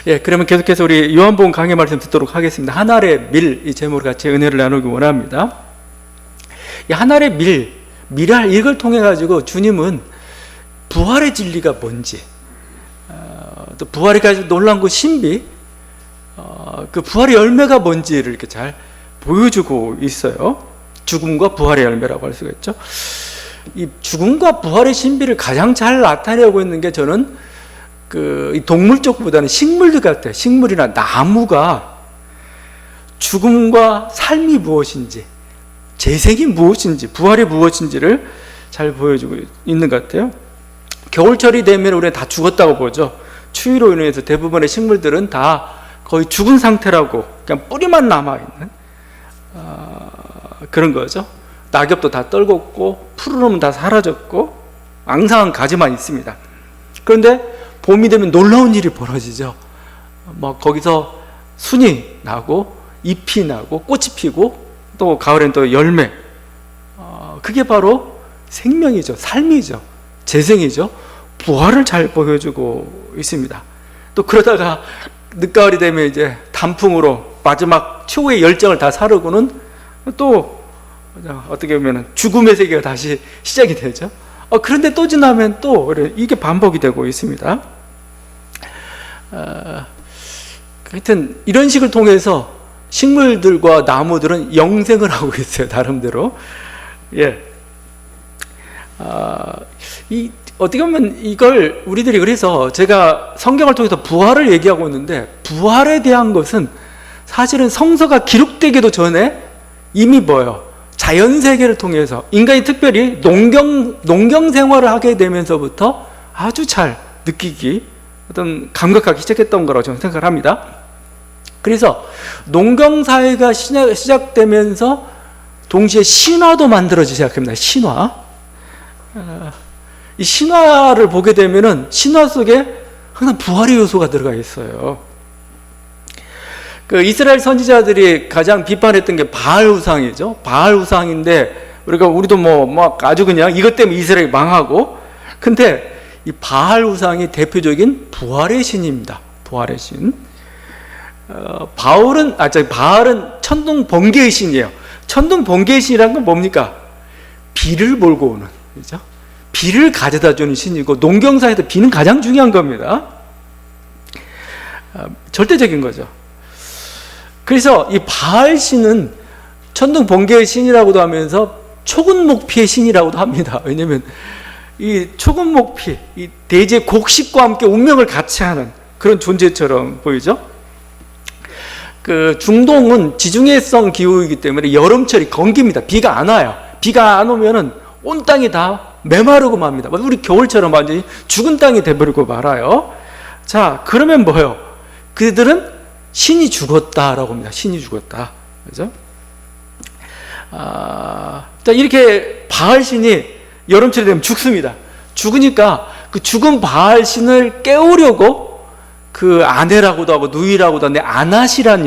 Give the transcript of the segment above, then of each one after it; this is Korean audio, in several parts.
예, 그러면 계속해서 우리 요한복음 강해 말씀 듣도록 하겠습니다. 한 알의 밀, 이 제목으로 같이 은혜를 나누기 원합니다. 이 한 알의 밀알, 이걸 통해 가지고 주님은 부활의 진리가 뭔지, 또 부활이 가지고 놀라운 그 신비, 그 부활의 열매가 뭔지를 이렇게 잘 보여주고 있어요. 죽음과 부활의 열매라고 할 수가 있죠. 이 죽음과 부활의 신비를 가장 잘 나타내고 있는 게 저는 이 동물 쪽보다는 식물들 같아요. 식물이나 나무가 죽음과 삶이 무엇인지, 재생이 무엇인지, 부활이 무엇인지를 잘 보여주고 있는 것 같아요. 겨울철이 되면 우리는 다 죽었다고 보죠. 추위로 인해서 대부분의 식물들은 다 거의 죽은 상태라고, 그냥 뿌리만 남아있는 그런 거죠. 낙엽도 다 떨궜고 푸르름은 다 사라졌고 앙상한 가지만 있습니다. 그런데 봄이 되면 놀라운 일이 벌어지죠. 거기서 순이 나고 잎이 나고 꽃이 피고 또 가을엔 또 열매. 그게 바로 생명이죠. 삶이죠. 재생이죠. 부활을 잘 보여주고 있습니다. 또 그러다가 늦가을이 되면 이제 단풍으로 마지막 최후의 열정을 다 사르고는 또 어떻게 보면 죽음의 세계가 다시 시작이 되죠. 그런데 또 지나면 또 이게 반복이 되고 있습니다. 하여튼 이런 식을 통해서 식물들과 나무들은 영생을 하고 있어요. 나름대로. 예. 어떻게 보면 이걸 우리들이, 그래서 제가 성경을 통해서 부활을 얘기하고 있는데, 부활에 대한 것은 사실은 성서가 기록되기도 전에 이미 자연세계를 통해서 인간이 특별히 농경 생활을 하게 되면서부터 아주 잘 느끼기, 감각하기 시작했던 거라고 저는 생각을 합니다. 그래서 농경사회가 시작되면서 동시에 신화도 만들어지기 시작합니다. 신화. 이 신화를 보게 되면은 신화 속에 항상 부활의 요소가 들어가 있어요. 이스라엘 선지자들이 가장 비판했던 게 바알 우상이죠. 바알 우상인데, 우리도 아주 그냥 이것 때문에 이스라엘이 망하고, 근데 이 바알 우상이 대표적인 부활의 신입니다. 부활의 신. 바알은 천둥 번개의 신이에요. 천둥 번개의 신이라는 건 뭡니까? 비를 몰고 오는, 그죠? 비를 가져다 주는 신이고, 농경사에서 비는 가장 중요한 겁니다. 절대적인 거죠. 그래서 이 바알 신은 천둥 번개의 신이라고도 하면서 초근목피의 신이라고도 합니다. 왜냐하면 이 초근목피, 이 대지의 곡식과 함께 운명을 같이 하는 그런 존재처럼 보이죠. 중동은 지중해성 기후이기 때문에 여름철이 건깁니다. 비가 안 와요. 비가 안 오면은 온 땅이 다 메마르고 맙니다. 우리 겨울처럼 완전히 죽은 땅이 돼버리고 말아요. 자, 그러면 뭐예요? 그들은 신이 죽었다라고 합니다. 신이 죽었다. 그죠? 자, 이렇게 바알 신이 여름철이 되면 죽습니다. 죽으니까 그 죽은 바알 신을 깨우려고 그 아내라고도 하고 누이라고도 하는데 아낫이란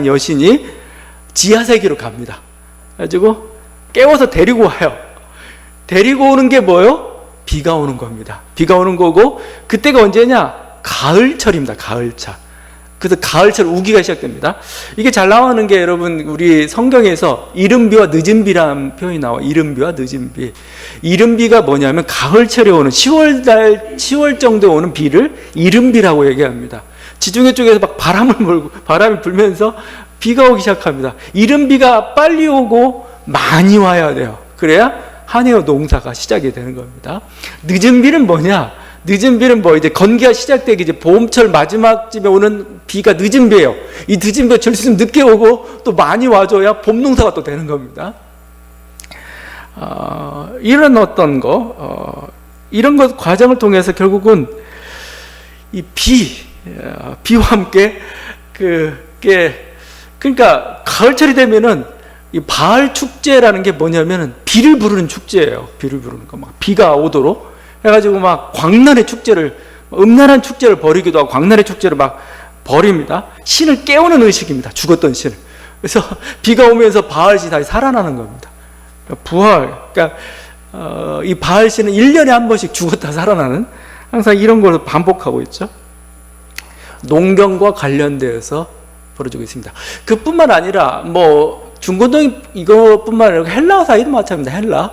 여신이 지하세계로 갑니다. 그래가지고 깨워서 데리고 와요. 데리고 오는 게 뭐예요? 비가 오는 겁니다. 비가 오는 거고, 그때가 언제냐? 가을철입니다. 가을철. 그래서 가을철 우기가 시작됩니다. 이게 잘 나오는 게, 여러분, 우리 성경에서 이른비와 늦은비라는 표현이 나와요. 이른비와 늦은비. 이른비가 뭐냐면 가을철에 오는 10월 정도에 오는 비를 이른비라고 얘기합니다. 지중해 쪽에서 막 바람이 불면서 비가 오기 시작합니다. 이른비가 빨리 오고 많이 와야 돼요. 그래야 한해의 농사가 시작이 되는 겁니다. 늦은비는 뭐냐? 늦은비는 이제 건기가 시작되기 이제 봄철 마지막쯤에 오는 비가 늦은비예요. 이 늦은비가 절수좀 늦게 오고 또 많이 와줘야 봄 농사가 또 되는 겁니다. 이런 이런 것 과정을 통해서 결국은 이 비와 함께 그러니까 가을철이 되면은 이 바알 축제라는 게 뭐냐면은 비를 부르는 축제예요. 비를 부르는 거, 비가 오도록 해가지고 광란의 축제를, 음란한 축제를 벌이기도 하고 광란의 축제를 벌입니다. 신을 깨우는 의식입니다. 죽었던 신을. 그래서 비가 오면서 바알 신이 다시 살아나는 겁니다. 부활. 그러니까 이 바알 신은 1년에 한 번씩 죽었다 살아나는, 항상 이런 걸 반복하고 있죠. 농경과 관련되어서 벌어지고 있습니다. 그뿐만 아니라 뭐 중고등 이것뿐만 아니라 헬라 사회도 마찬가지입니다.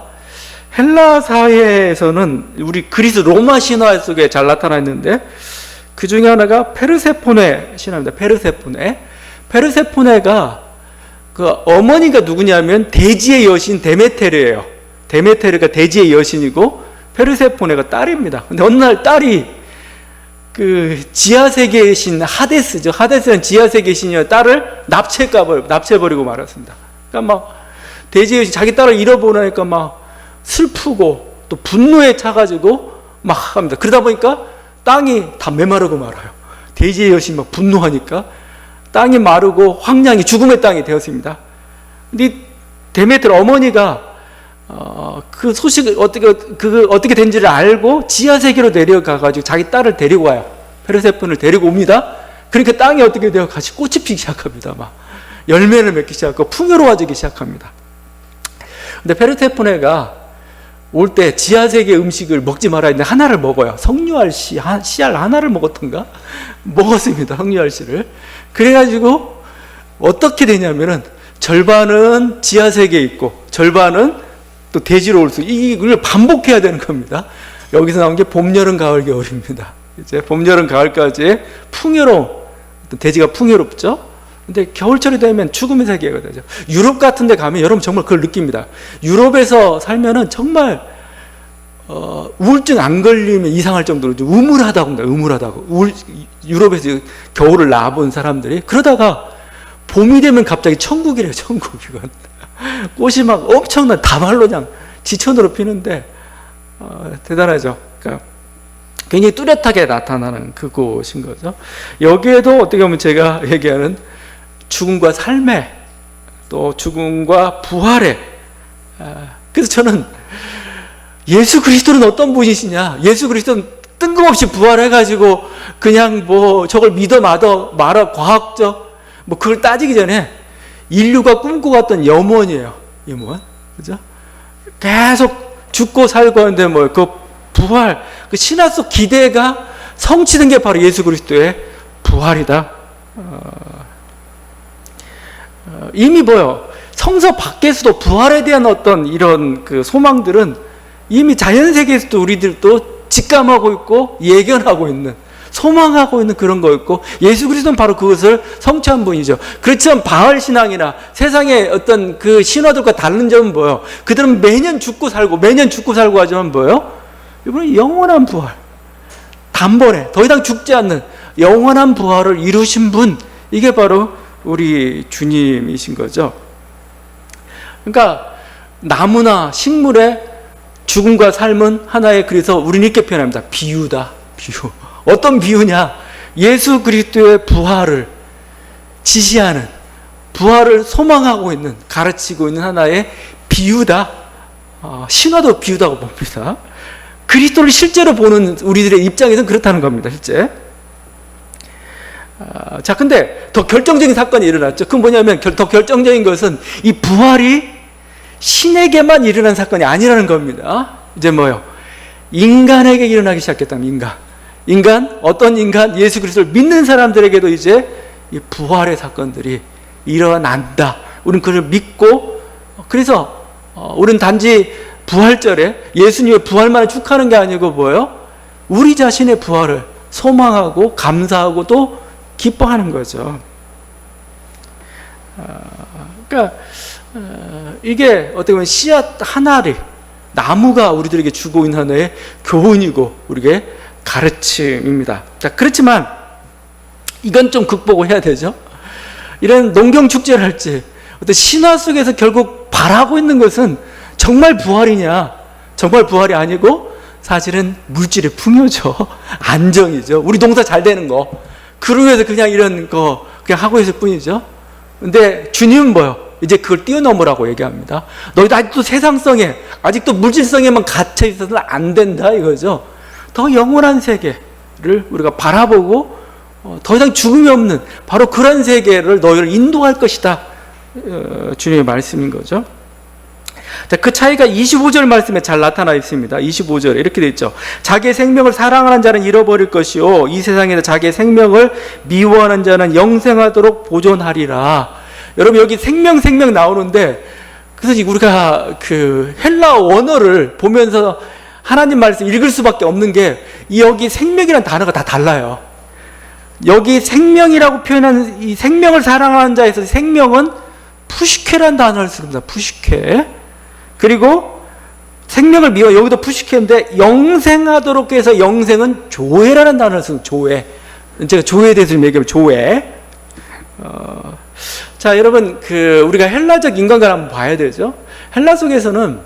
헬라 사회에서는 우리 그리스 로마 신화 속에 잘 나타나 있는데 그 중에 하나가 페르세포네 신화입니다. 페르세포네가 그 어머니가 누구냐면 대지의 여신 데메테르예요. 데메테르가 대지의 여신이고 페르세포네가 딸입니다. 근데 어느 날 딸이 그 지하세계의 신 하데스죠. 하데스는 지하세계의 신이어 딸을 납치해버리고 말았습니다. 그러니까 막 대지의 여신 자기 딸을 잃어보니까 막 슬프고 또 분노에 차가지고 막 합니다. 그러다 보니까 땅이 다 메마르고 말아요. 대지의 여신이 막 분노하니까 땅이 마르고 황량이 죽음의 땅이 되었습니다. 근데 데메테르 어머니가 그 소식을 어떻게 된지를 알고 지하 세계로 내려가가지고 자기 딸을 데리고 와요. 페르세폰을 데리고 옵니다. 그러니까 땅이 어떻게 돼요? 같이 꽃이 피기 시작합니다. 막 열매를 맺기 시작하고 풍요로워지기 시작합니다. 근데 페르세포네가 올 때 지하 세계 음식을 먹지 말아야 했는데 하나를 먹어요. 석류알 씨알 하나를 먹었던가? 먹었습니다. 석류알 씨를. 그래가지고 어떻게 되냐면은 절반은 지하 세계에 있고 절반은 또 대지로 올 수, 이걸 반복해야 되는 겁니다. 여기서 나온 게 봄, 여름, 가을, 겨울입니다. 이제 봄, 여름, 가을까지 풍요로운, 대지가 풍요롭죠? 근데 겨울철이 되면 죽음의 세계가 되죠. 유럽 같은 데 가면 여러분 정말 그걸 느낍니다. 유럽에서 살면은 정말, 우울증 안 걸리면 이상할 정도로 우물하다고 합니다. 우물하다고. 유럽에서 겨울을 나와본 사람들이. 그러다가 봄이 되면 갑자기 천국이래요, 천국. 이건. 꽃이 막 엄청난 다발로 그냥 지천으로 피는데 대단하죠. 그러니까 굉장히 뚜렷하게 나타나는 그곳인 거죠. 여기에도 어떻게 보면 제가 얘기하는 죽음과 삶의 또 죽음과 부활의 그래서 저는 예수 그리스도는 어떤 분이시냐, 예수 그리스도는 뜬금없이 부활해가지고 그냥 뭐 저걸 믿어 말아 과학적 뭐 그걸 따지기 전에 인류가 꿈꿔왔던 염원이에요. 염원. 그죠? 계속 죽고 살고 하는데 뭐 그 부활, 그 신화 속 기대가 성취된 게 바로 예수 그리스도의 부활이다. 이미 뭐요? 성서 밖에서도 부활에 대한 어떤 이런 그 소망들은 이미 자연 세계에서도 우리들도 직감하고 있고 예견하고 있는, 소망하고 있는 그런 거였고 예수 그리스도는 바로 그것을 성취한 분이죠. 그렇지만 바알 신앙이나 세상의 어떤 그 신화들과 다른 점은 뭐예요? 그들은 매년 죽고 살고 하지만 뭐예요? 이번에 영원한 부활, 단번에 더 이상 죽지 않는 영원한 부활을 이루신 분, 이게 바로 우리 주님이신 거죠. 그러니까 나무나 식물의 죽음과 삶은 하나의, 그래서 우리는 이렇게 표현합니다. 비유다. 비유. 어떤 비유냐? 예수 그리스도의 부활을 지시하는, 부활을 소망하고 있는, 가르치고 있는 하나의 비유다. 신화도 비유다고 봅니다. 그리스도를 실제로 보는 우리들의 입장에서는 그렇다는 겁니다. 실제. 자, 근데 더 결정적인 사건이 일어났죠. 그건 뭐냐면 더 결정적인 것은 이 부활이 신에게만 일어난 사건이 아니라는 겁니다. 이제 뭐요? 인간에게 일어나기 시작했답니다. 인간, 어떤 인간? 예수 그리스도를 믿는 사람들에게도 이제 이 부활의 사건들이 일어난다. 우리는 그걸 믿고, 그래서 우리는 단지 부활절에 예수님의 부활만을 축하하는 게 아니고 뭐예요? 우리 자신의 부활을 소망하고 감사하고 또 기뻐하는 거죠. 그러니까 이게 어떻게 보면 씨앗 하나를, 나무가 우리들에게 주고 있는 하나의 교훈이고 우리에게 가르침입니다. 자, 그렇지만 이건 좀 극복을 해야 되죠. 이런 농경 축제를 할지 어떤 신화 속에서 결국 바라고 있는 것은 정말 부활이냐? 정말 부활이 아니고 사실은 물질의 풍요죠. 안정이죠. 우리 농사 잘 되는 거. 그러기 위해서 그냥 이런 거 그냥 하고 있을 뿐이죠. 근데 주님은 뭐요? 이제 그걸 뛰어넘으라고 얘기합니다. 너희도 아직도 세상성에, 아직도 물질성에만 갇혀 있어서는 안 된다 이거죠. 더 영원한 세계를 우리가 바라보고 더 이상 죽음이 없는 바로 그런 세계를 너희를 인도할 것이다. 주님의 말씀인 거죠. 자, 그 차이가 25절 말씀에 잘 나타나 있습니다. 25절에 이렇게 되어 있죠. 자기의 생명을 사랑하는 자는 잃어버릴 것이요 이 세상에서 자기의 생명을 미워하는 자는 영생하도록 보존하리라. 여러분, 여기 생명 나오는데, 그래서 우리가 그 헬라 원어를 보면서 하나님 말씀 읽을 수밖에 없는 게, 여기 생명이라는 단어가 다 달라요. 여기 생명이라고 표현하는 이 생명을 사랑하는 자에서 생명은 푸시케라는 단어를 씁니다. 푸시케. 그리고 생명을 미워, 여기도 푸시케인데 영생하도록 해서 영생은 조회라는 단어를 씁니다. 조회. 제가 조회에 대해서 좀 얘기하면 조회. 자, 여러분, 우리가 헬라적 인간관을 한번 봐야 되죠. 헬라 속에서는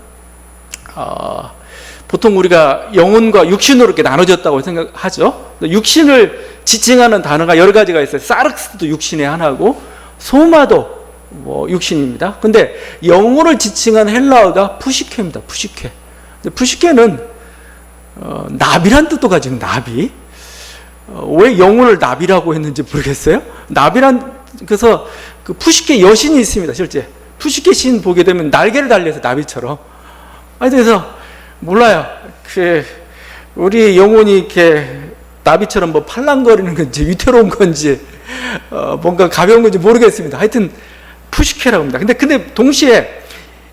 보통 우리가 영혼과 육신으로 이렇게 나눠졌다고 생각하죠. 육신을 지칭하는 단어가 여러 가지가 있어요. 사르크스도 육신의 하나고 소마도 육신입니다. 근데 영혼을 지칭하는 헬라어가 푸시케입니다. 푸시케. 푸시케는 나비란 뜻도 가지고, 나비. 왜 영혼을 나비라고 했는지 모르겠어요. 그래서 그 푸시케 여신이 있습니다. 실제 푸시케 신 보게 되면 날개를 달려서 나비처럼. 그래서 몰라요. 우리 영혼이 이렇게 나비처럼 팔랑거리는 건지 위태로운 건지 뭔가 가벼운 건지 모르겠습니다. 하여튼 푸시케라고 합니다. 근데 동시에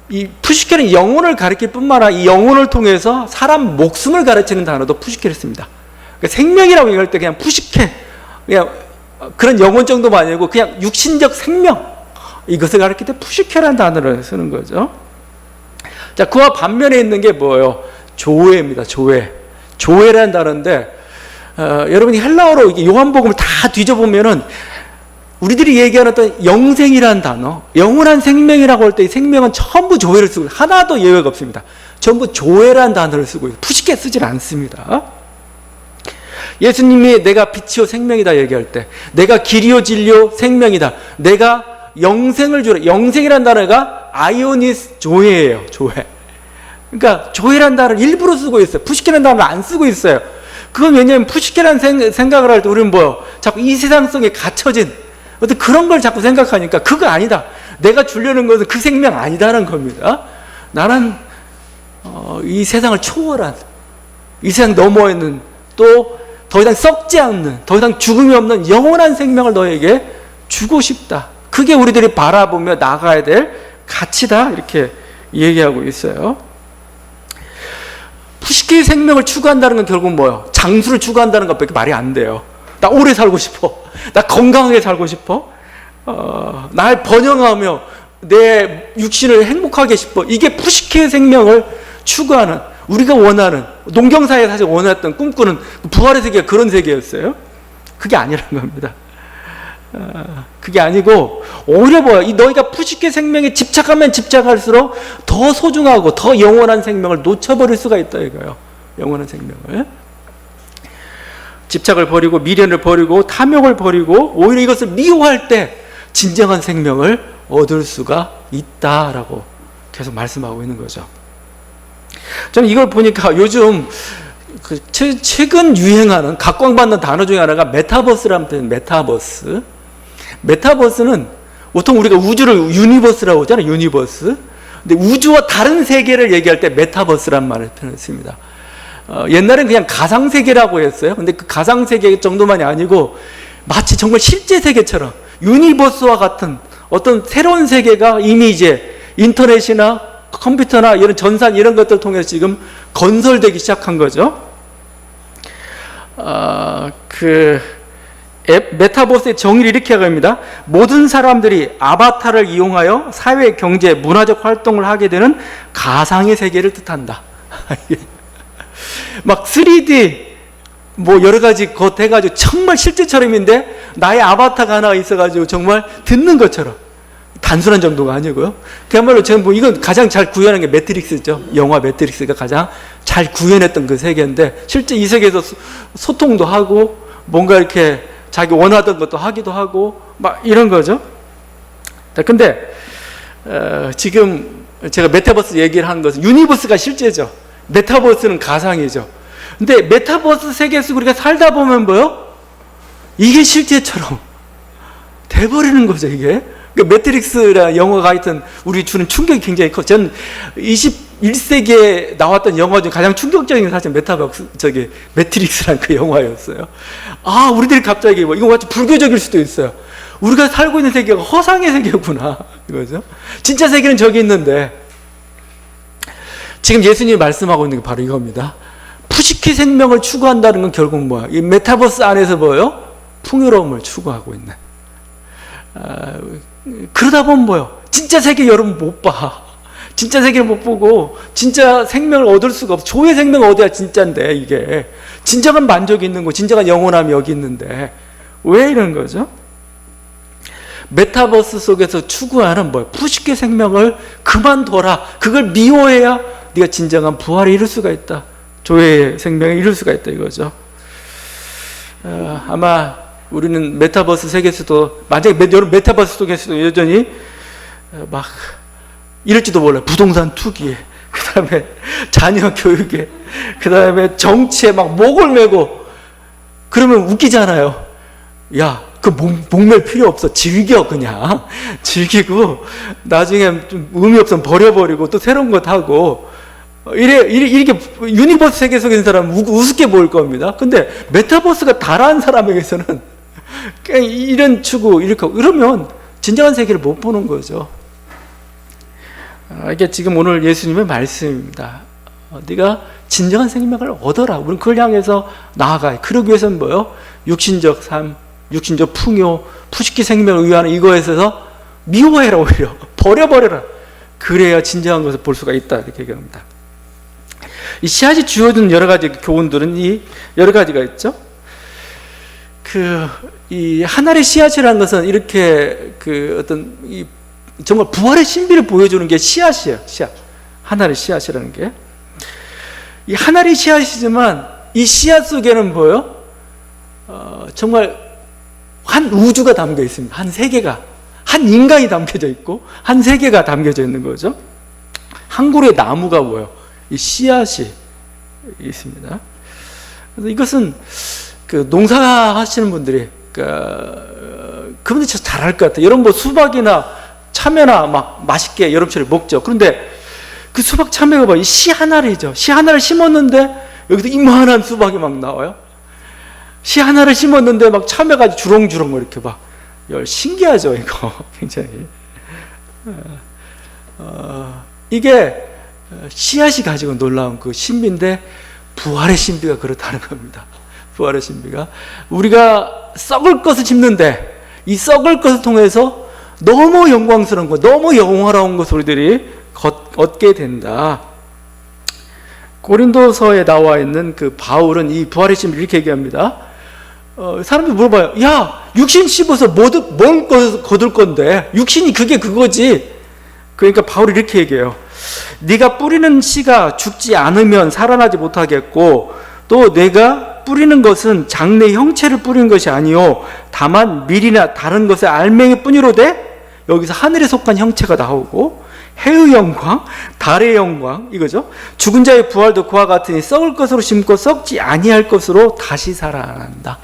이 푸시케는 영혼을 가리킬 뿐만 아니라 이 영혼을 통해서 사람 목숨을 가르치는 단어도 푸시케를 씁니다. 그러니까 생명이라고 얘기할 때 그냥 푸시케, 그냥 그런 영혼 정도만 아니고 그냥 육신적 생명, 이것을 가리킬 때 푸시케라는 단어를 쓰는 거죠. 자, 그와 반면에 있는 게 뭐예요? 조회입니다. 조회라는 단어인데, 여러분이 헬라어로 요한복음을 다 뒤져보면은 우리들이 얘기하는 어떤 영생이라는 단어, 영원한 생명이라고 할 때 이 생명은 전부 조회를 쓰고, 하나도 예외가 없습니다. 전부 조회라는 단어를 쓰고 있어요. 푸시케 쓰질 않습니다. 예수님이 내가 빛이요 생명이다 얘기할 때, 내가 길이요 진리요 생명이다, 내가 영생을 주라. 영생이라는 단어가 아이오니스 조회예요. 조회. 그러니까 조회라는 단어를 일부러 쓰고 있어요. 푸시케라는 단어를 안 쓰고 있어요. 그건 왜냐하면 푸시케라는 생각을 할 때 우리는 자꾸 이 세상 속에 갇혀진 어떤 그런 걸 자꾸 생각하니까 그거 아니다. 내가 주려는 것은 그 생명 아니다라는 겁니다. 나는 이 세상을 초월한, 이 세상 너머에 있는, 또 더 이상 썩지 않는, 더 이상 죽음이 없는 영원한 생명을 너에게 주고 싶다. 그게 우리들이 바라보며 나가야 될 가치다, 이렇게 얘기하고 있어요. 푸시케의 생명을 추구한다는 건 결국 뭐예요? 장수를 추구한다는 것밖에 말이 안 돼요. 나 오래 살고 싶어. 나 건강하게 살고 싶어. 날 번영하며 내 육신을 행복하게 싶어. 이게 푸시케의 생명을 추구하는, 우리가 원하는, 농경사에 사실 원했던, 꿈꾸는 부활의 세계가 그런 세계였어요. 그게 아니라는 겁니다. 그게 아니고 오히려 너희가 푸시케 생명에 집착하면 집착할수록 더 소중하고 더 영원한 생명을 놓쳐버릴 수가 있다 이거예요. 영원한 생명을. 집착을 버리고 미련을 버리고 탐욕을 버리고 오히려 이것을 미워할 때 진정한 생명을 얻을 수가 있다라고 계속 말씀하고 있는 거죠. 저는 이걸 보니까 요즘 최근 유행하는 각광받는 단어 중에 하나가 메타버스라는 뜻입니다. 메타버스는 보통 우리가 우주를 유니버스라고 하잖아요. 유니버스. 근데 우주와 다른 세계를 얘기할 때 메타버스란 말을 표현했습니다. 옛날엔 그냥 가상세계라고 했어요. 근데 그 가상세계 정도만이 아니고 마치 정말 실제 세계처럼 유니버스와 같은 어떤 새로운 세계가 이미 이제 인터넷이나 컴퓨터나 이런 전산 이런 것들을 통해서 지금 건설되기 시작한 거죠. 메타버스의 정의를 이렇게 합니다. 모든 사람들이 아바타를 이용하여 사회, 경제, 문화적 활동을 하게 되는 가상의 세계를 뜻한다. 막 3D 여러 가지 것 해가지고 정말 실제처럼인데 나의 아바타가 하나 있어가지고 정말 듣는 것처럼, 단순한 정도가 아니고요. 그야말로 저는 이건 가장 잘 구현한 게 매트릭스죠. 영화 매트릭스가 가장 잘 구현했던 그 세계인데, 실제 이 세계에서 소통도 하고 뭔가 이렇게 자기 원하던 것도 하기도 하고 막 이런 거죠. 근데 지금 제가 메타버스 얘기를 하는 것은 유니버스가 실제죠. 메타버스는 가상이죠. 근데 메타버스 세계에서 우리가 살다 보면 이게 실제처럼 돼버리는 거죠, 이게. 그 매트릭스라는 영화가 하여튼 우리 주는 충격이 굉장히 커. 전 21세기에 나왔던 영화 중 가장 충격적인 게 사실 매트릭스라는 그 영화였어요. 아, 우리들이 갑자기 이거 완전 불교적일 수도 있어요. 우리가 살고 있는 세계가 허상의 세계구나, 이거죠. 진짜 세계는 저기 있는데, 지금 예수님이 말씀하고 있는 게 바로 이겁니다. 푸시키 생명을 추구한다는 건 결국 뭐야? 이 메타버스 안에서 뭐예요? 풍요로움을 추구하고 있는. 그러다 보면 뭐예요? 진짜 세계 여러분 못 봐. 진짜 세계를 못 보고 진짜 생명을 얻을 수가 없어. 조의 생명 어디야 진짜인데, 이게 진정한 만족이 있는 거, 진정한 영원함이 여기 있는데 왜 이런 거죠? 메타버스 속에서 추구하는 뭐예요? 푸시키 생명을 그만둬라. 그걸 미워해야 네가 진정한 부활에 이룰 수가 있다. 조의 생명에 이룰 수가 있다, 이거죠. 아마 우리는 메타버스 세계에서도, 만약에 여러분 메타버스 속에서도 여전히 막 이럴지도 몰라요. 부동산 투기에, 그 다음에 자녀 교육에, 그 다음에 정치에 막 목을 메고 그러면 웃기잖아요. 야, 그 목맬 필요 없어. 즐겨, 그냥. 즐기고, 나중에 좀 의미 없으면 버려버리고, 또 새로운 것 하고, 이렇게 유니버스 세계 속에 있는 사람은 우습게 보일 겁니다. 근데 메타버스가 달아난 사람에게서는 이런 추구, 이렇게, 이러면 진정한 세계를 못 보는 거죠. 이게 지금 오늘 예수님의 말씀입니다. 네가 진정한 생명을 얻어라. 우리는 그걸 향해서 나아가요. 그러기 위해서는 뭐예요? 육신적 삶, 육신적 풍요, 푸시키 생명을 위하는 이거에서 미워해라, 오히려 버려버려라. 그래야 진정한 것을 볼 수가 있다, 이렇게 얘기합니다. 이 씨앗이 주어진 여러 가지 교훈들은 이 여러 가지가 있죠. 이 하나의 씨앗이라는 것은 이렇게 어떤 정말 부활의 신비를 보여주는 게 씨앗이에요. 씨앗, 하나의 씨앗이라는 게. 이 하나의 씨앗이지만 이 씨앗 속에는 뭐예요? 정말 한 우주가 담겨 있습니다. 한 세계가, 한 인간이 담겨져 있고 한 세계가 담겨져 있는 거죠. 한 그루의 나무가 뭐예요? 이 씨앗이 있습니다. 그래서 이것은 농사하시는 분들이 그분들이 잘 알 것 같아요. 여러분 뭐 수박이나 참외나 막 맛있게 여름철에 먹죠. 그런데 그 수박 참외가 봐, 이 씨 하나를죠. 씨 하나를 심었는데 여기서 이만한 수박이 막 나와요. 씨 하나를 심었는데 막 참외가 주렁주렁 이렇게 막 신기하죠, 이거. 굉장히. 이게 씨앗이 가지고 놀라운 그 신비인데 부활의 신비가 그렇다는 겁니다. 부활의 신비가 우리가 썩을 것을 심는데 이 썩을 것을 통해서 너무 영광스러운 것, 너무 영화로운 것을 우리들이 얻게 된다. 고린도서에 나와 있는 그 바울은 이 부활의 신비를 이렇게 얘기합니다. 사람들이 물어봐요. 야, 육신 씹어서 뭘 거둘 건데? 육신이 그거지. 그러니까 바울이 이렇게 얘기해요. 네가 뿌리는 씨가 죽지 않으면 살아나지 못하겠고, 또 내가 뿌리는 것은 장래 형체를 뿌리는 것이 아니요 다만 밀이나 다른 것의 알맹이 뿐이로되, 여기서 하늘에 속한 형체가 나오고 해의 영광, 달의 영광, 이거죠. 죽은 자의 부활도 그와 같으니 썩을 것으로 심고 썩지 아니할 것으로 다시 살아난다.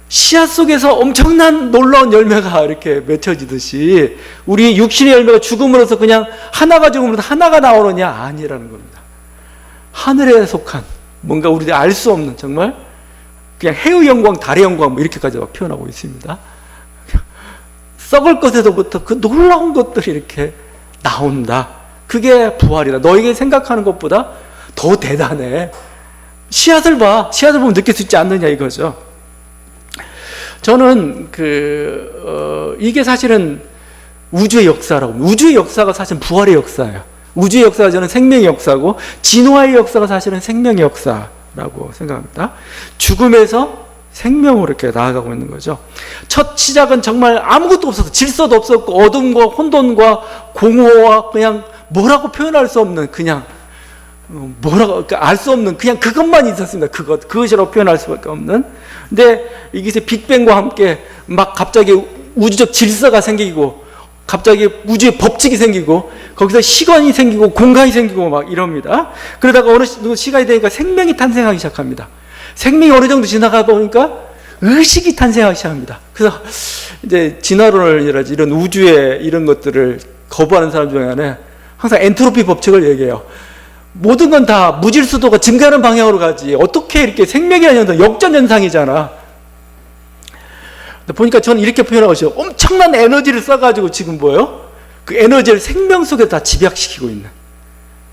씨앗 속에서 엄청난 놀라운 열매가 이렇게 맺혀지듯이 우리 육신의 열매가 죽음으로써 그냥 하나가 죽음으로써 하나가 나오느냐? 아니라는 겁니다. 하늘에 속한 뭔가 우리들이 알 수 없는 정말 그냥 해의 영광, 달의 영광 뭐 이렇게까지 표현하고 있습니다. 썩을 것에서부터 그 놀라운 것들이 이렇게 나온다. 그게 부활이다. 너에게 생각하는 것보다 더 대단해. 씨앗을 봐. 씨앗을 보면 느낄 수 있지 않느냐, 이거죠. 저는 이게 사실은 우주의 역사라고. 우주의 역사가 사실 부활의 역사예요. 우주의 역사가 저는 생명의 역사고, 진화의 역사가 사실은 생명의 역사라고 생각합니다. 죽음에서 생명으로 이렇게 나아가고 있는 거죠. 첫 시작은 정말 아무것도 없었어. 질서도 없었고, 어둠과 혼돈과 공허와 그냥 뭐라고 표현할 수 없는, 그냥 뭐라고 알 수 없는 그냥 그것만 있었습니다. 그것이라고 표현할 수밖에 없는. 근데 이게 빅뱅과 함께 막 갑자기 우주적 질서가 생기고, 갑자기 우주의 법칙이 생기고, 거기서 시간이 생기고 공간이 생기고 막 이럽니다. 그러다가 어느 시간이 되니까 생명이 탄생하기 시작합니다. 생명이 어느 정도 지나가다 보니까 의식이 탄생하기 시작합니다. 그래서 이제 진화론이라든지 이런 우주의 이런 것들을 거부하는 사람 중에 하나 항상 엔트로피 법칙을 얘기해요. 모든 건 다 무질서도가 증가하는 방향으로 가지 어떻게 이렇게 생명이라는 현상 역전현상이잖아. 보니까 저는 이렇게 표현하고 있어요. 엄청난 에너지를 써가지고 지금 뭐예요? 그 에너지를 생명 속에 다 집약시키고 있는,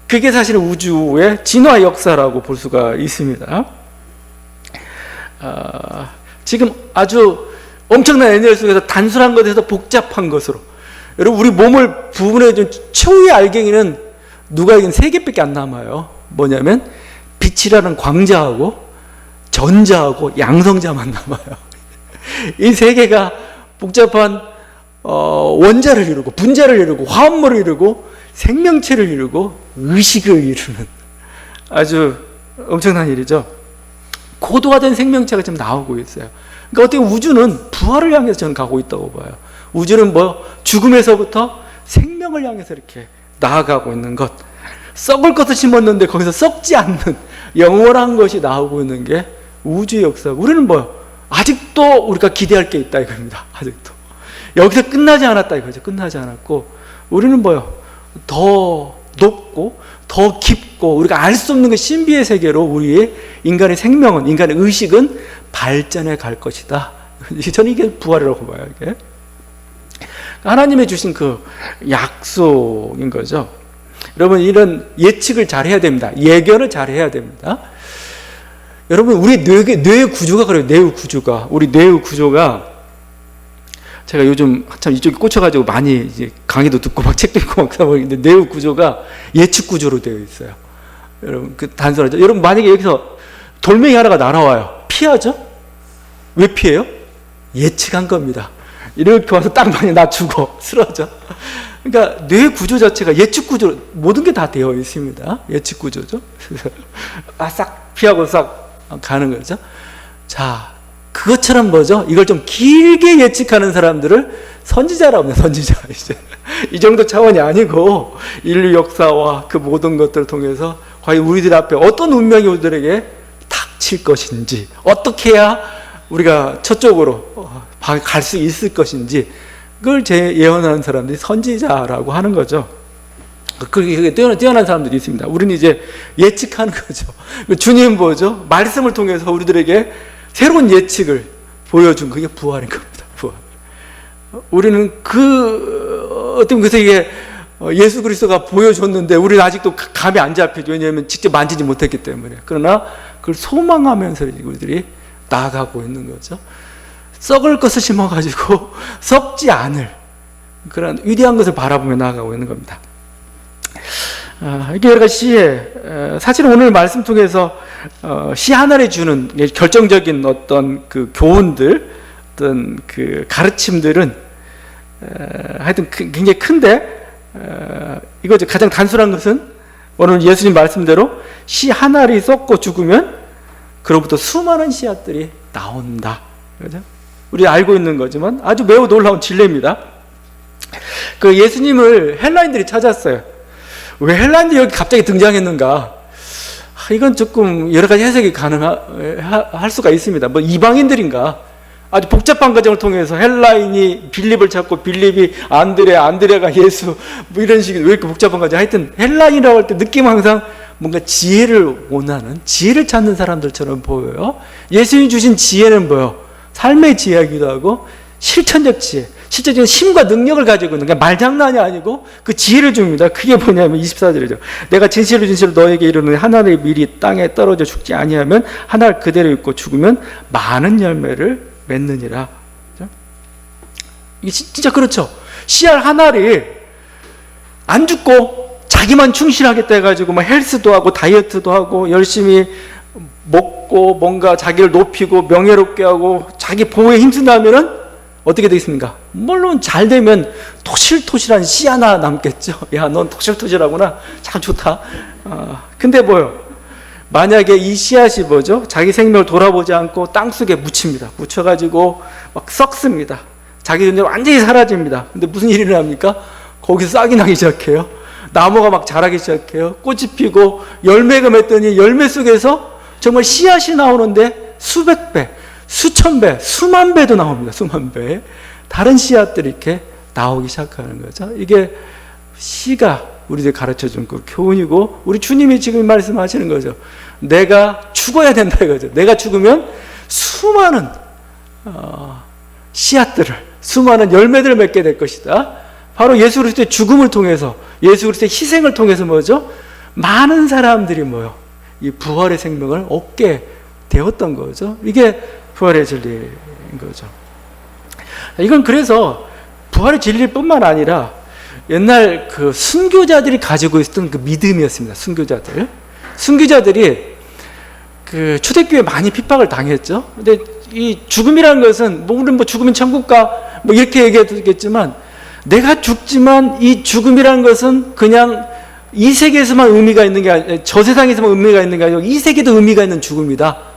그게 사실은 우주의 진화 역사라고 볼 수가 있습니다. 지금 아주 엄청난 에너지 속에서 단순한 것에서 복잡한 것으로, 여러분 우리 몸을 부분해준 최후의 알갱이는 누가 이긴 세 개밖에 안 남아요. 뭐냐면 빛이라는 광자하고 전자하고 양성자만 남아요. 이 세 개가 복잡한 원자를 이루고 분자를 이루고 화합물을 이루고 생명체를 이루고 의식을 이루는 아주 엄청난 일이죠. 고도화된 생명체가 지금 나오고 있어요. 그러니까 어떻게 우주는 부활을 향해서 저는 가고 있다고 봐요. 우주는 뭐 죽음에서부터 생명을 향해서 이렇게 나아가고 있는 것, 썩을 것을 심었는데 거기서 썩지 않는 영원한 것이 나오고 있는 게 우주의 역사고, 우리는 뭐요? 아직도 우리가 기대할 게 있다 이겁니다. 아직도 여기서 끝나지 않았다 이거죠. 끝나지 않았고, 우리는 뭐요? 더 높고 더 깊고 우리가 알 수 없는 그 신비의 세계로 우리의 인간의 생명은, 인간의 의식은 발전해 갈 것이다. 저는 이게 부활이라고 봐요. 이게 하나님의 주신 그 약속인 거죠. 여러분 이런 예측을 잘 해야 됩니다. 예견을 잘 해야 됩니다. 여러분 우리 뇌의 구조가 그래요. 뇌의 구조가, 우리 뇌의 구조가, 제가 요즘 한참 이쪽에 꽂혀가지고 많이 이제 강의도 듣고 막 책도 읽고 막 사보는데, 뇌의 구조가 예측 구조로 되어 있어요. 여러분 그 단순하죠. 여러분 만약에 여기서 돌멩이 하나가 날아와요. 피하죠? 왜 피해요? 예측한 겁니다. 이렇게 와서 딱 많이 나 죽어, 쓰러져. 그러니까 뇌 구조 자체가 예측 구조, 모든 게 다 되어 있습니다. 예측 구조죠. 싹 피하고 싹 가는 거죠. 자, 그것처럼 뭐죠? 이걸 좀 길게 예측하는 사람들을 선지자라고 합니다. 선지자. 이제 이 정도 차원이 아니고 인류 역사와 그 모든 것들을 통해서 과연 우리들 앞에 어떤 운명이 우리들에게 닥칠 것인지, 어떻게 해야 우리가 저쪽으로 갈 수 있을 것인지, 그걸 예언하는 사람들이 선지자라고 하는 거죠. 그게 뛰어난 사람들이 있습니다. 우리는 이제 예측하는 거죠. 주님 뭐죠? 말씀을 통해서 우리들에게 새로운 예측을 보여준, 그게 부활인 겁니다. 부활. 우리는 어떤 그래서 이게 예수 그리스도가 보여줬는데 우리는 아직도 감이 안 잡히죠. 왜냐하면 직접 만지지 못했기 때문에. 그러나 그걸 소망하면서 우리들이 나아가고 있는 거죠. 썩을 것을 심어가지고 썩지 않을 그런 위대한 것을 바라보며 나아가고 있는 겁니다. 이게 여러 가지 시에, 사실 오늘 말씀 통해서 시 하나를 주는 결정적인 어떤 그 교훈들, 어떤 그 가르침들은 하여튼 굉장히 큰데, 이거죠. 가장 단순한 것은 오늘 예수님 말씀대로 씨 하나를 썩고 죽으면 그로부터 수많은 씨앗들이 나온다. 그죠? 우리 알고 있는 거지만 아주 매우 놀라운 진리입니다. 그 예수님을 헬라인들이 찾았어요. 왜 헬라인들이 여기 갑자기 등장했는가? 이건 조금 여러 가지 해석이 가능할 수가 있습니다. 뭐 이방인들인가? 아주 복잡한 과정을 통해서 헬라인이 빌립을 찾고 빌립이 안드레가 예수, 뭐 이런 식의 왜 이렇게 복잡한 과정? 하여튼 헬라인이라고 할 때 느낌 항상 뭔가 지혜를 원하는, 지혜를 찾는 사람들처럼 보여요. 예수님이 주신 지혜는 뭐예요? 삶의 지혜이기도 하고 실천적 지혜, 실제적인 힘과 능력을 가지고 있는, 그러니까 말장난이 아니고 그 지혜를 줍니다. 그게 뭐냐면 24절이죠. 내가 진실로 너에게 이르노니 하나의 밀이 땅에 떨어져 죽지 아니하면 하나를 그대로 있고 죽으면 많은 열매를 맺느니라. 이게 진짜 그렇죠. 씨알 하나를 안 죽고 자기만 충실하겠다 해가지고 뭐 헬스도 하고 다이어트도 하고 열심히 먹고 뭔가 자기를 높이고 명예롭게 하고 자기 보호에 힘쓴다면은 어떻게 되겠습니까? 물론 잘 되면 토실토실한 씨 하나 남겠죠. 야, 넌 토실토실하구나. 참 좋다. 근데 뭐요? 만약에 이 씨앗이 뭐죠? 자기 생명을 돌아보지 않고 땅속에 묻힙니다. 묻혀가지고 막 썩습니다. 자기 존재 완전히 사라집니다. 근데 무슨 일이 일어납니까? 거기서 싹이 나기 시작해요. 나무가 막 자라기 시작해요. 꽃이 피고 열매가 맺더니 열매 속에서 정말 씨앗이 나오는데 수백 배, 수천 배, 수만 배도 나옵니다. 수만 배. 다른 씨앗들이 이렇게 나오기 시작하는 거죠. 이게 씨가 우리들 가르쳐준 그 교훈이고, 우리 주님이 지금 말씀하시는 거죠. 내가 죽어야 된다 이거죠. 내가 죽으면 수많은 씨앗들을, 수많은 열매들을 맺게 될 것이다. 바로 예수 그리스도의 죽음을 통해서, 예수 그리스도의 희생을 통해서 뭐죠? 많은 사람들이 뭐요? 이 부활의 생명을 얻게 되었던 거죠. 이게 부활의 진리인 거죠. 이건 그래서 부활의 진리뿐만 아니라 옛날 그 순교자들이 가지고 있었던 그 믿음이었습니다. 순교자들이 그 초대교회 많이 핍박을 당했죠. 근데 이 죽음이라는 것은 우리는 죽으면 천국가 이렇게 얘기하겠지만, 내가 죽지만 이 죽음이라는 것은 그냥 이 세계에서만 의미가 있는 게 아니라, 저 세상에서만 의미가 있는 게 아니라 이 세계도 의미가 있는 죽음이다.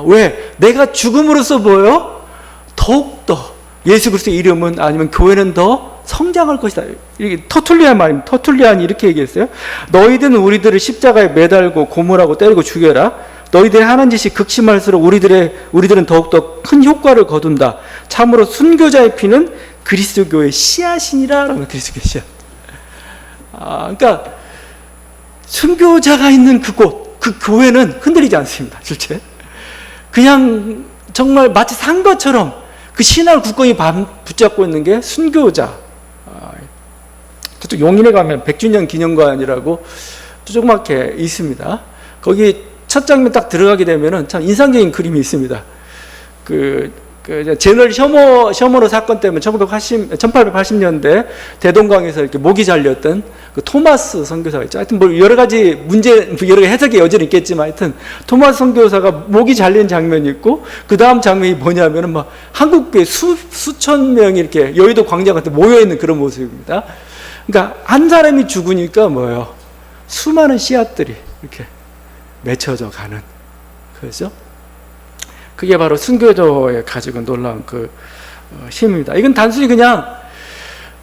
왜? 내가 죽음으로써 뭐예요? 더욱더 예수 그리스도의 이름은, 아니면 교회는 더 성장할 것이다. 이게 터툴리안 말입니다. 터툴리안이 이렇게 얘기했어요. 너희들은 우리들을 십자가에 매달고 고문하고 때리고 죽여라. 너희들의 하는 짓이 극심할수록 우리들은 더욱더 큰 효과를 거둔다. 참으로 순교자의 피는 그리스도교의 씨앗이니라. 라고, 그리스도교의 씨앗. 그러니까 순교자가 있는 그곳, 그 교회는 흔들리지 않습니다. 실제 그냥 정말 마치 산 것처럼 그 신앙을 굳건히 붙잡고 있는 게 순교자. 저쪽 용인에 가면 100주년 기념관이라고 조그맣게 있습니다. 거기 첫 장면 딱 들어가게 되면은 참 인상적인 그림이 있습니다. 제너럴 셔머로 사건 때문에 1880년대 대동강에서 이렇게 목이 잘렸던 그 토마스 선교사가 있죠. 하여튼 여러 가지 해석의 여전히 있겠지만, 하여튼 토마스 선교사가 목이 잘린 장면이 있고, 그 다음 장면이 뭐냐면은 막 한국교회 수천 명이 이렇게 여의도 광장 같은 모여 있는 그런 모습입니다. 그러니까 한 사람이 죽으니까 뭐예요? 수많은 씨앗들이 이렇게 맺혀져 가는 거죠. 그게 바로 순교자에 가지고 놀라운 그 힘입니다. 이건 단순히 그냥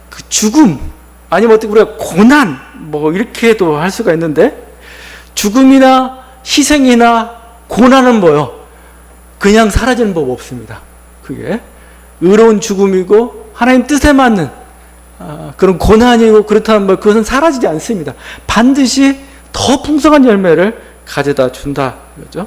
그 죽음, 아니면 어떻게 우리가 고난, 이렇게도 할 수가 있는데, 죽음이나 희생이나 고난은 뭐요? 그냥 사라지는 법 없습니다. 그게 의로운 죽음이고 하나님 뜻에 맞는 그런 고난이고, 그렇다면 그것은 사라지지 않습니다. 반드시 더 풍성한 열매를 가져다 준다. 그렇죠?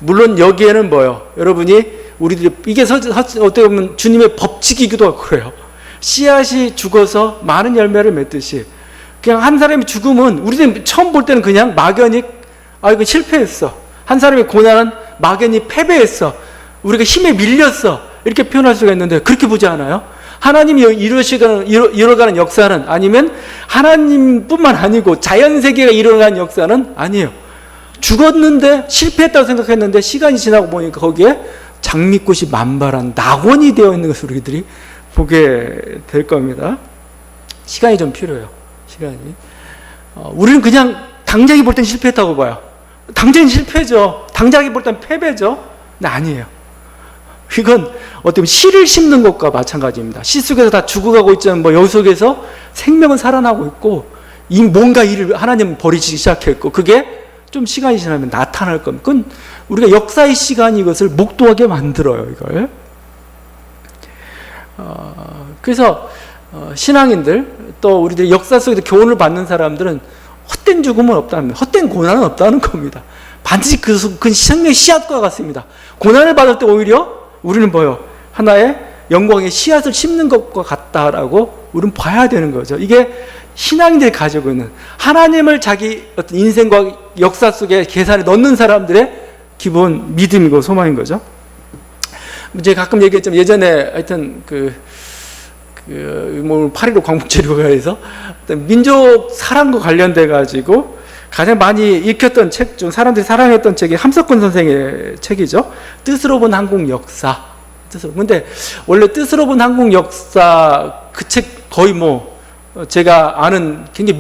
물론 여기에는 뭐요? 여러분이 우리들이 이게 어떻게 보면 주님의 법칙이기도 하고 그래요. 씨앗이 죽어서 많은 열매를 맺듯이, 그냥 한 사람의 죽음은 우리들이 처음 볼 때는 그냥 막연히 이거 실패했어. 한 사람의 고난은 막연히 패배했어. 우리가 힘에 밀렸어. 이렇게 표현할 수가 있는데, 그렇게 보지 않아요? 하나님이 이뤄가는 역사는, 아니면 하나님뿐만 아니고 자연세계가 이뤄가는 역사는 아니에요. 죽었는데 실패했다고 생각했는데 시간이 지나고 보니까 거기에 장미꽃이 만발한 낙원이 되어 있는 것을 우리들이 보게 될 겁니다. 시간이 좀 필요해요. 시간이. 우리는 그냥 당장이 볼 땐 실패했다고 봐요. 당장이 실패죠. 당장이 볼 땐 패배죠. 근데 아니에요. 이건 어떻게 보면 씨를 심는 것과 마찬가지입니다. 씨 속에서 다 죽어가고 있잖아요. 여기 속에서 생명은 살아나고 있고, 뭔가 일을 하나님 버리기 시작했고, 그게 좀 시간이 지나면 나타날 겁니다. 그건 우리가 역사의 시간이 이것을 목도하게 만들어요, 이걸. 그래서 신앙인들, 또 우리들 역사 속에서 교훈을 받는 사람들은 헛된 죽음은 없다는, 헛된 고난은 없다는 겁니다. 반드시 그 생명의 씨앗과 같습니다. 고난을 받을 때 오히려 우리는 뭐요? 하나의 영광의 씨앗을 심는 것과 같다라고 우리는 봐야 되는 거죠. 이게 신앙인들이 가지고 있는, 하나님을 자기 어떤 인생과 역사 속에 계산에 넣는 사람들의 기본 믿음이고 소망인 거죠. 제가 가끔 얘기했지만, 예전에 하여튼 8.15 광복제류가에서 민족 사랑과 관련돼 가지고 가장 많이 읽혔던 책 중, 사람들이 사랑했던 책이 함석근 선생의 책이죠. 뜻으로 본 한국 역사. 근데 원래 뜻으로 본 한국 역사, 그 책 거의 제가 아는 굉장히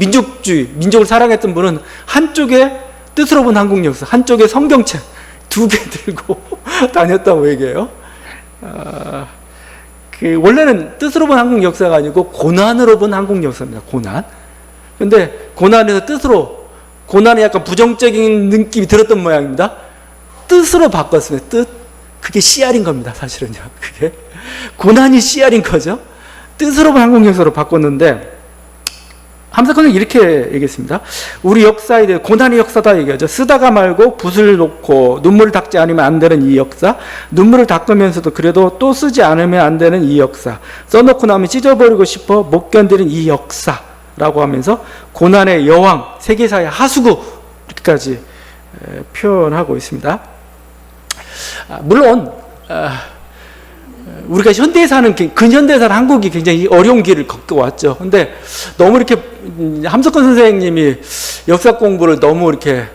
민족을 사랑했던 분은 한쪽에 뜻으로 본 한국 역사, 한쪽에 성경책 2개 들고 다녔다고 얘기해요. 원래는 뜻으로 본 한국 역사가 아니고 고난으로 본 한국 역사입니다. 고난. 근데 고난에서 고난에 약간 부정적인 느낌이 들었던 모양입니다. 뜻으로 바꿨습니다. 뜻. 그게 CR인 겁니다, 사실은요. 그게 고난이 CR인 거죠. 뜻으로 항공경사로 바꿨는데, 함석헌은 이렇게 얘기했습니다. 우리 역사에 대해 고난의 역사다 얘기하죠. 쓰다가 말고 붓을 놓고 눈물을 닦지 않으면 안 되는 이 역사, 눈물을 닦으면서도 그래도 또 쓰지 않으면 안 되는 이 역사, 써놓고 나면 찢어버리고 싶어 못 견디는 이 역사라고 하면서 고난의 여왕, 세계사의 하수구 이렇게까지 표현하고 있습니다. 물론 우리가 현대에 사는, 근현대에 사는 한국이 굉장히 어려운 길을 겪어왔죠. 근데 너무 이렇게 함석헌 선생님이 역사 공부를 너무 이렇게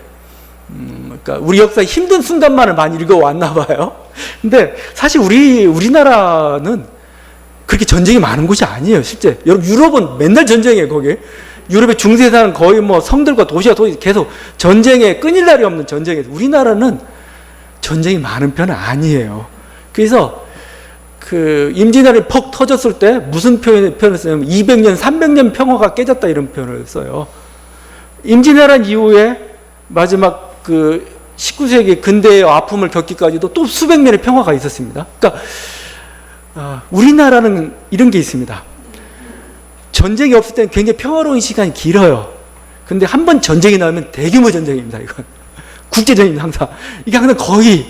그러니까 우리 역사 힘든 순간만을 많이 읽어왔나 봐요. 근데 사실 우리나라는 그렇게 전쟁이 많은 곳이 아니에요, 실제. 여러분, 유럽은 맨날 전쟁이에요, 거기. 유럽의 중세사는 거의 뭐 성들과 도시가 계속 전쟁에 끊일 날이 없는 전쟁이에요. 우리나라는 전쟁이 많은 편은 아니에요. 그래서 임진왜란이 퍽 터졌을 때 무슨 표현을 쓰냐면 200년, 300년 평화가 깨졌다 이런 표현을 써요. 임진왜란 이후에 마지막 19세기 근대의 아픔을 겪기까지도 또 수백 년의 평화가 있었습니다. 그러니까 우리나라는 이런 게 있습니다. 전쟁이 없을 때는 굉장히 평화로운 시간이 길어요. 근데 한 번 전쟁이 나오면 대규모 전쟁입니다. 이건 국제전입니다. 항상 이게 항상 거의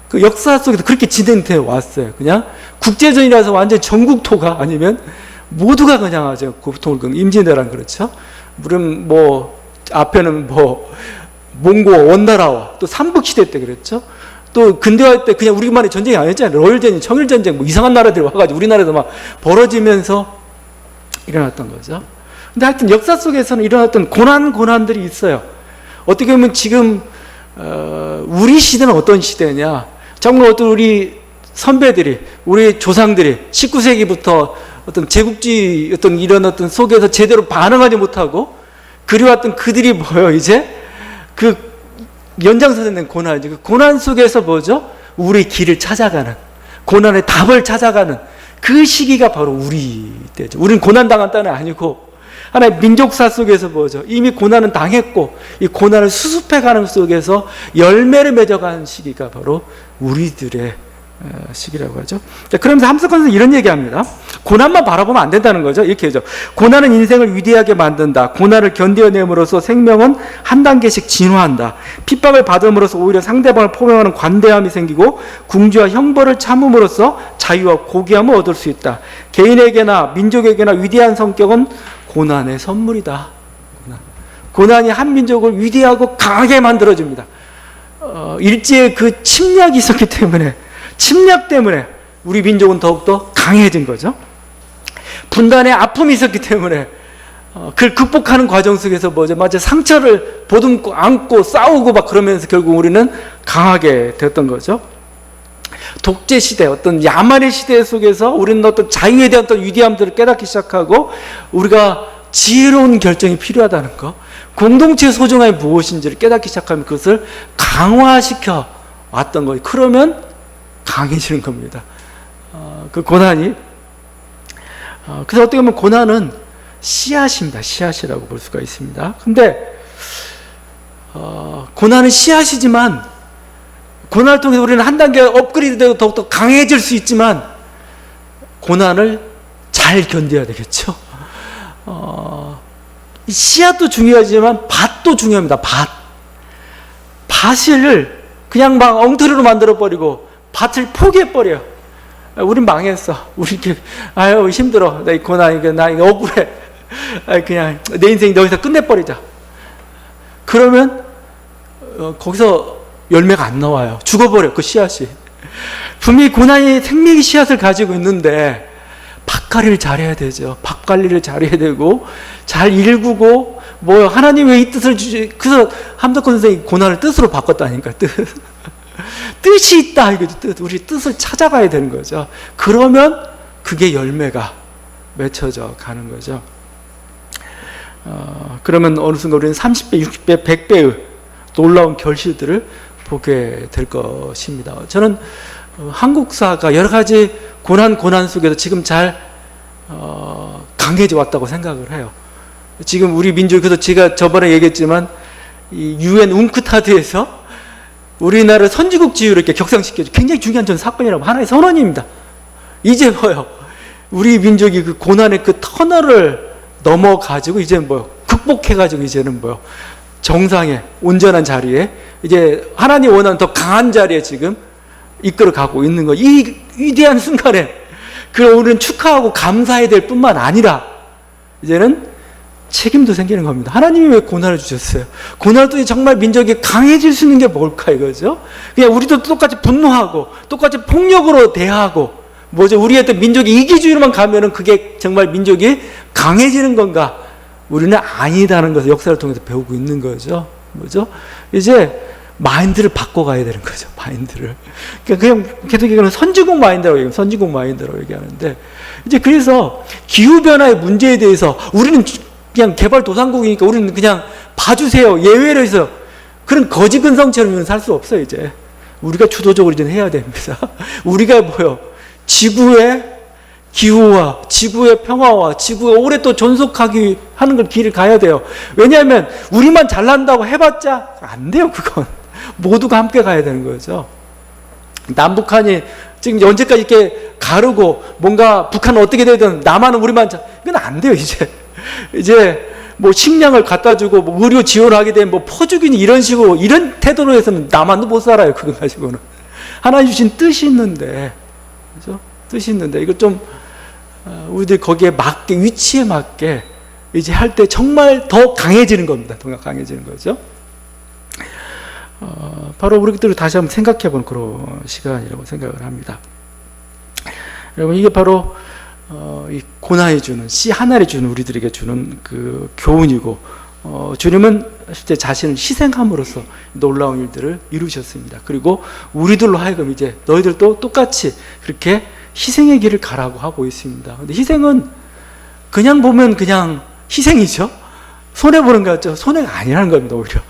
그 역사 속에서 그렇게 진행되어 왔어요. 그냥 국제전이라서 완전 전국토가 아니면 모두가 그냥 아주 고통을 겪는 임진왜란 그렇죠. 물론 뭐 앞에는 뭐 몽고와 원나라와 또 삼국시대 때 그랬죠. 또 근대화 때 그냥 우리만의 전쟁이 아니었잖아요. 러일전쟁, 청일전쟁 뭐 이상한 나라들이 와가지고 우리나라에서 막 벌어지면서 일어났던 거죠. 근데 하여튼 역사 속에서는 일어났던 고난들이 있어요. 어떻게 보면 지금 우리 시대는 어떤 시대냐? 정말 어떤 우리 선배들이, 우리 조상들이 19세기부터 어떤 제국주의 어떤 이런 어떤 속에서 제대로 반응하지 못하고 그리웠던 그들이 뭐예요? 이제 그 연장선에 된 고난이죠. 그 고난 속에서 뭐죠? 우리 길을 찾아가는, 고난의 답을 찾아가는 그 시기가 바로 우리 때죠. 우리는 고난당한 때는 아니고 하나의 민족사 속에서 뭐죠? 이미 고난은 당했고 이 고난을 수습해가는 속에서 열매를 맺어가는 시기가 바로 우리들의 시기라고 하죠. 자, 그러면서 함석헌 선생님 이런 얘기합니다. 고난만 바라보면 안 된다는 거죠. 이렇게 하죠. 고난은 인생을 위대하게 만든다. 고난을 견뎌냄으로써 생명은 한 단계씩 진화한다. 핍박을 받음으로써 오히려 상대방을 포용하는 관대함이 생기고 궁지와 형벌을 참음으로써 자유와 고귀함을 얻을 수 있다. 개인에게나 민족에게나 위대한 성격은 고난의 선물이다. 고난이 한 민족을 위대하고 강하게 만들어줍니다. 일제의 그 침략이 있었기 때문에, 침략 때문에 우리 민족은 더욱더 강해진 거죠. 분단의 아픔이 있었기 때문에 그걸 극복하는 과정 속에서 뭐죠? 마치 상처를 보듬고 안고 싸우고 막 그러면서 결국 우리는 강하게 되었던 거죠. 독재 시대, 어떤 야만의 시대 속에서 우리는 어떤 자유에 대한 어떤 위대함들을 깨닫기 시작하고 우리가 지혜로운 결정이 필요하다는 거, 공동체의 소중함이 무엇인지를 깨닫기 시작하면 그것을 강화시켜 왔던 거예요. 그러면 강해지는 겁니다. 그 고난이. 그래서 어떻게 보면 고난은 씨앗입니다. 씨앗이라고 볼 수가 있습니다. 근데 고난은 씨앗이지만 고난을 통해서 우리는 한 단계 업그레이드 되고 더욱더 강해질 수 있지만 고난을 잘 견뎌야 되겠죠. 씨앗도 중요하지만 밭도 중요합니다. 밭을 그냥 막 엉터리로 만들어버리고 밭을 포기해버려요. 우린 망했어. 우리 이렇게, 아유, 힘들어. 나 이 고난, 나 이거 억울해. 그냥 내 인생 여기서 끝내버리자. 그러면 거기서 열매가 안 나와요. 죽어버려, 그 씨앗이. 분명히 고난이 생명의 씨앗을 가지고 있는데 밭 관리를 잘해야 되죠. 밭 관리를 잘해야 되고 잘 일구고 뭐 하나님 왜 이 뜻을 주지? 그래서 함석헌 선생이 고난을 뜻으로 바꿨다니까. 뜻이 있다 이거죠. 우리 뜻을 찾아가야 되는 거죠. 그러면 그게 열매가 맺혀져 가는 거죠. 그러면 어느 순간 우리는 30배, 60배, 100배의 놀라운 결실들을 보게 될 것입니다. 저는 한국사가 여러 가지 고난 속에서 지금 잘 강해져 왔다고 생각을 해요. 지금 우리 민족이, 그래서 제가 저번에 얘기했지만 이 UN 웅크타드에서 우리나라 선진국주의를 이렇게 격상시켜줘. 굉장히 중요한 전 사건이라고 하나의 선언입니다. 이제 뭐요? 우리 민족이 그 고난의 그 터널을 넘어가지고 이제 뭐요? 극복해가지고 이제는 뭐요? 정상의 온전한 자리에 이제 하나님 원하는 더 강한 자리에 지금 이끌어가고 있는 거. 이 위대한 순간에 그 우리는 축하하고 감사해야 될 뿐만 아니라 이제는 책임도 생기는 겁니다. 하나님이 왜 고난을 주셨어요? 고난을 통해 정말 민족이 강해질 수 있는 게 뭘까 이거죠? 그냥 우리도 똑같이 분노하고 똑같이 폭력으로 대하고 뭐죠? 우리의 어떤 민족이 이기주의로만 가면은 그게 정말 민족이 강해지는 건가? 우리는 아니다는 것을 역사를 통해서 배우고 있는 거죠. 뭐죠? 이제 마인드를 바꿔가야 되는 거죠. 마인드를. 그냥 계속 얘기하는 선진국 마인드라고 얘기하면 선진국 마인드라고 얘기하는데 이제 그래서 기후변화의 문제에 대해서 우리는 그냥 개발도상국이니까 우리는 그냥 봐주세요. 예외로 해서 그런 거지근성처럼 살 수 없어요. 이제 우리가 주도적으로 이제 해야 됩니다. 우리가 뭐요? 지구의 기후와 지구의 평화와 지구가 오래 또 존속하기 하는 걸 길을 가야 돼요. 왜냐하면 우리만 잘난다고 해봤자 안 돼요. 그건 모두가 함께 가야 되는 거죠. 남북한이 지금 언제까지 이렇게 가르고 뭔가 북한은 어떻게 되든 남한은 우리만 이건 안 돼요. 이제 뭐 식량을 갖다 주고 뭐 의료 지원하게 되면 뭐 퍼주기니 이런 식으로 이런 태도로 해서는 남한도 못 살아요. 그거 가지고는 하나님 주신 뜻이 있는데, 그죠? 뜻이 있는데 이거 좀 우리들 거기에 맞게 위치에 맞게 이제 할 때 정말 더 강해지는 겁니다. 더 강해지는 거죠. 바로 우리들을 다시 한번 생각해보는 그런 시간이라고 생각을 합니다. 여러분 이게 바로 이 고난이 주는 씨 하나를 주는 우리들에게 주는 그 교훈이고 주님은 실제 자신을 희생함으로써 놀라운 일들을 이루셨습니다. 그리고 우리들로 하여금 이제 너희들도 똑같이 그렇게 희생의 길을 가라고 하고 있습니다. 근데 희생은 그냥 보면 그냥 희생이죠. 손해보는 것 같죠? 손해가 아니라는 겁니다. 오히려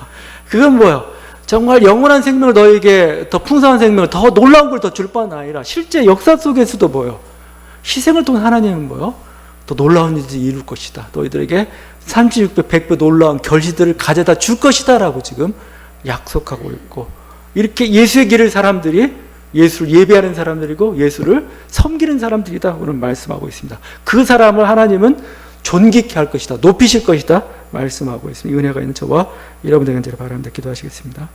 그건 뭐예요? 정말 영원한 생명을 너에게 더 풍성한 생명을 더 놀라운 걸 더 줄 뿐 아니라 실제 역사 속에서도 뭐예요? 희생을 통해 하나님은 뭐예요? 더 놀라운 일을 이룰 것이다. 너희들에게 36배, 100배 놀라운 결실들을 가져다 줄 것이다 라고 지금 약속하고 있고 이렇게 예수의 길을 사람들이 예수를 예배하는 사람들이고 예수를 섬기는 사람들이다 오늘 말씀하고 있습니다. 그 사람을 하나님은 존귀케 할 것이다. 높이실 것이다 말씀하고 있습니다. 이 은혜가 있는 저와 여러분들에게 바랍니다. 기도하시겠습니다.